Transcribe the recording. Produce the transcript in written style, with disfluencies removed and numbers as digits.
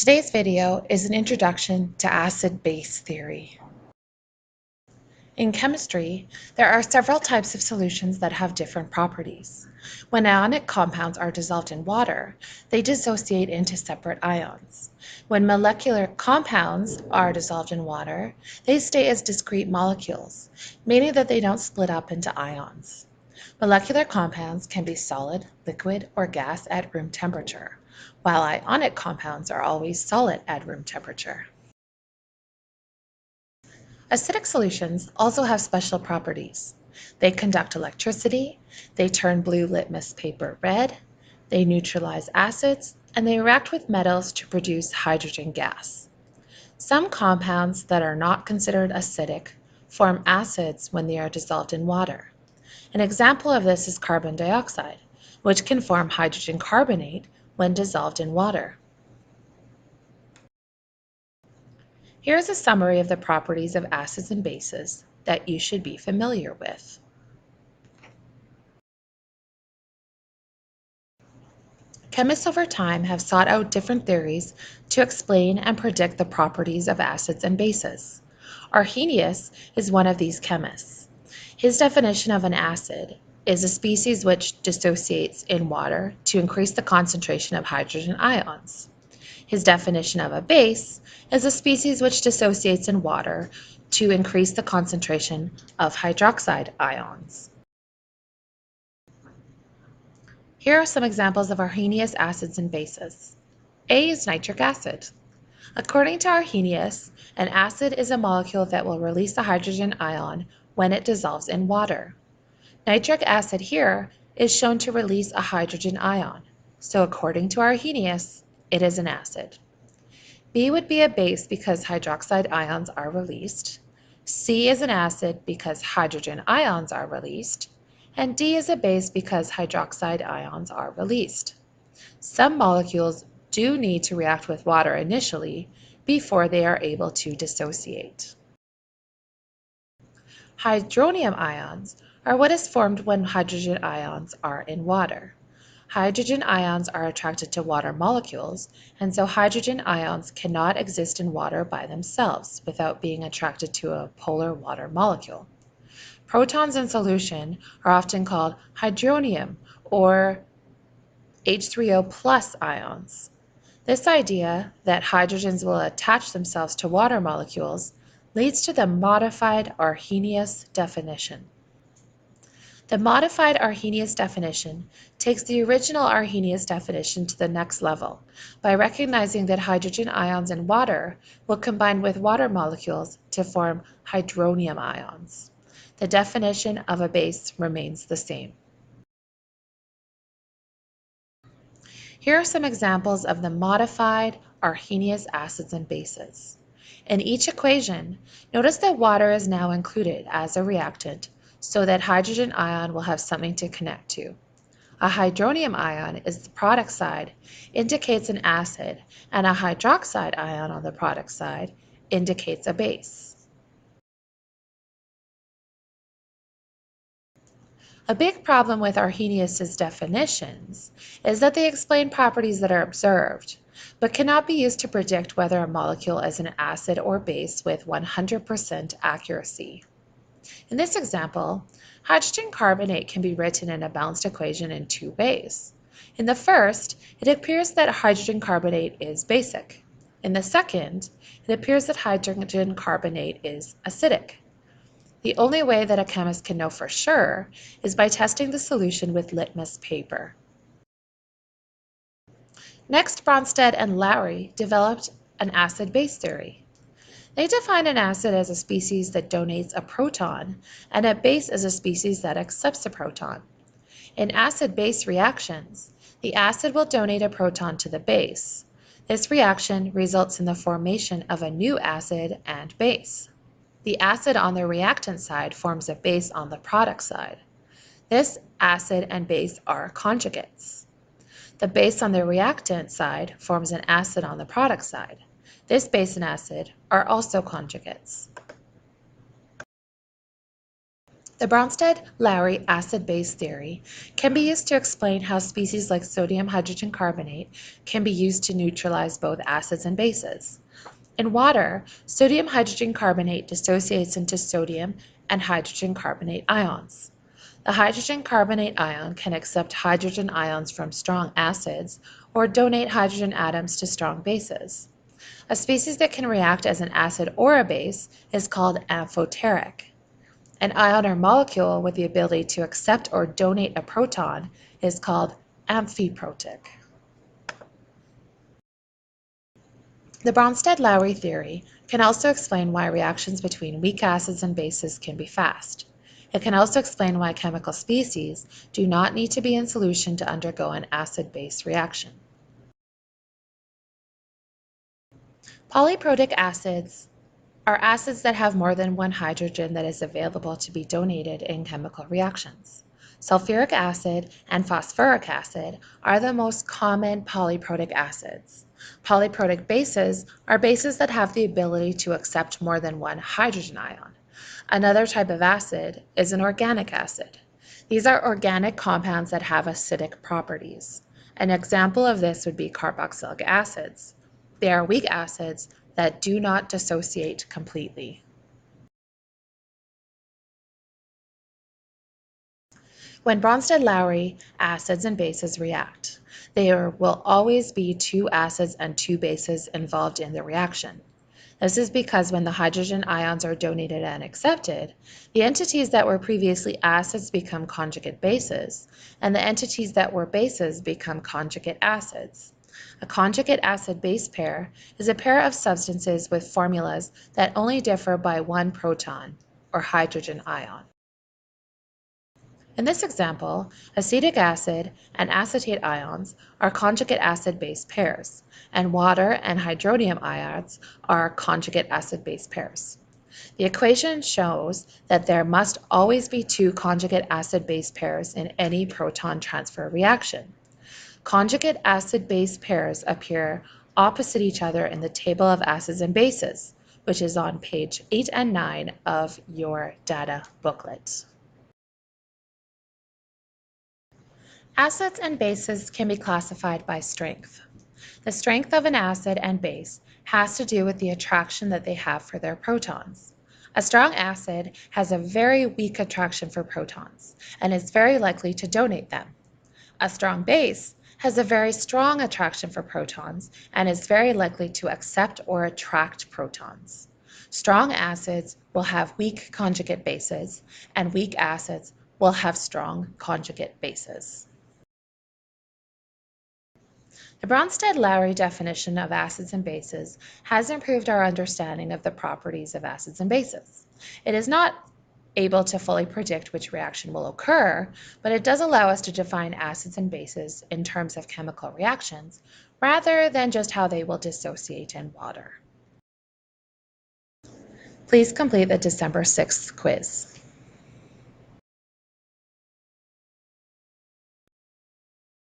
Today's video is an introduction to acid-base theory. In chemistry, there are several types of solutions that have different properties. When ionic compounds are dissolved in water, they dissociate into separate ions. When molecular compounds are dissolved in water, they stay as discrete molecules, meaning that they don't split up into ions. Molecular compounds can be solid, liquid, or gas at room temperature, while ionic compounds are always solid at room temperature. Acidic solutions also have special properties. They conduct electricity, they turn blue litmus paper red, they neutralize acids, and they react with metals to produce hydrogen gas. Some compounds that are not considered acidic form acids when they are dissolved in water. An example of this is carbon dioxide, which can form hydrogen carbonate when dissolved in water. Here is a summary of the properties of acids and bases that you should be familiar with. Chemists over time have sought out different theories to explain and predict the properties of acids and bases. Arrhenius is one of these chemists. His definition of an acid is a species which dissociates in water to increase the concentration of hydrogen ions. His definition of a base is a species which dissociates in water to increase the concentration of hydroxide ions. Here are some examples of Arrhenius acids and bases. A is nitric acid. According to Arrhenius, an acid is a molecule that will release a hydrogen ion when it dissolves in water. Nitric acid here is shown to release a hydrogen ion, so according to Arrhenius, it is an acid. B would be a base because hydroxide ions are released. C is an acid because hydrogen ions are released. And D is a base because hydroxide ions are released. Some molecules do need to react with water initially before they are able to dissociate. Hydronium ions are what is formed when hydrogen ions are in water. Hydrogen ions are attracted to water molecules, and so hydrogen ions cannot exist in water by themselves without being attracted to a polar water molecule. Protons in solution are often called hydronium or H3O plus ions. This idea that hydrogens will attach themselves to water molecules leads to the modified Arrhenius definition. The modified Arrhenius definition takes the original Arrhenius definition to the next level by recognizing that hydrogen ions in water will combine with water molecules to form hydronium ions. The definition of a base remains the same. Here are some examples of the modified Arrhenius acids and bases. In each equation, notice that water is now included as a reactant so that hydrogen ion will have something to connect to. A hydronium ion is the product side, indicates an acid, and a hydroxide ion on the product side indicates a base. A big problem with Arrhenius's definitions is that they explain properties that are observed, but cannot be used to predict whether a molecule is an acid or base with 100% accuracy. In this example, hydrogen carbonate can be written in a balanced equation in two ways. In the first, it appears that hydrogen carbonate is basic. In the second, it appears that hydrogen carbonate is acidic. The only way that a chemist can know for sure is by testing the solution with litmus paper. Next, Bronsted and Lowry developed an acid-base theory. They define an acid as a species that donates a proton and a base as a species that accepts a proton. In acid-base reactions, the acid will donate a proton to the base. This reaction results in the formation of a new acid and base. The acid on the reactant side forms a base on the product side. This acid and base are conjugates. The base on the reactant side forms an acid on the product side. This base and acid are also conjugates. The Bronsted-Lowry acid-base theory can be used to explain how species like sodium hydrogen carbonate can be used to neutralize both acids and bases. In water, sodium hydrogen carbonate dissociates into sodium and hydrogen carbonate ions. The hydrogen carbonate ion can accept hydrogen ions from strong acids or donate hydrogen atoms to strong bases. A species that can react as an acid or a base is called amphoteric. An ion or molecule with the ability to accept or donate a proton is called amphiprotic. The Bronsted-Lowry theory can also explain why reactions between weak acids and bases can be fast. It can also explain why chemical species do not need to be in solution to undergo an acid-base reaction. Polyprotic acids are acids that have more than one hydrogen that is available to be donated in chemical reactions. Sulfuric acid and phosphoric acid are the most common polyprotic acids. Polyprotic bases are bases that have the ability to accept more than one hydrogen ion. Another type of acid is an organic acid. These are organic compounds that have acidic properties. An example of this would be carboxylic acids. They are weak acids that do not dissociate completely. When Bronsted-Lowry acids and bases react, there will always be two acids and two bases involved in the reaction. This is because when the hydrogen ions are donated and accepted, the entities that were previously acids become conjugate bases, and the entities that were bases become conjugate acids. A conjugate acid-base pair is a pair of substances with formulas that only differ by one proton, or hydrogen ion. In this example, acetic acid and acetate ions are conjugate acid-base pairs, and water and hydronium ions are conjugate acid-base pairs. The equation shows that there must always be two conjugate acid-base pairs in any proton transfer reaction. Conjugate acid-base pairs appear opposite each other in the table of acids and bases, which is on page 8 and 9 of your data booklet. Acids and bases can be classified by strength. The strength of an acid and base has to do with the attraction that they have for their protons. A strong acid has a very weak attraction for protons and is very likely to donate them. A strong base has a very strong attraction for protons and is very likely to accept or attract protons. Strong acids will have weak conjugate bases, and weak acids will have strong conjugate bases. The Bronsted-Lowry definition of acids and bases has improved our understanding of the properties of acids and bases. It is not able to fully predict which reaction will occur, but it does allow us to define acids and bases in terms of chemical reactions, rather than just how they will dissociate in water. Please complete the December 6th quiz.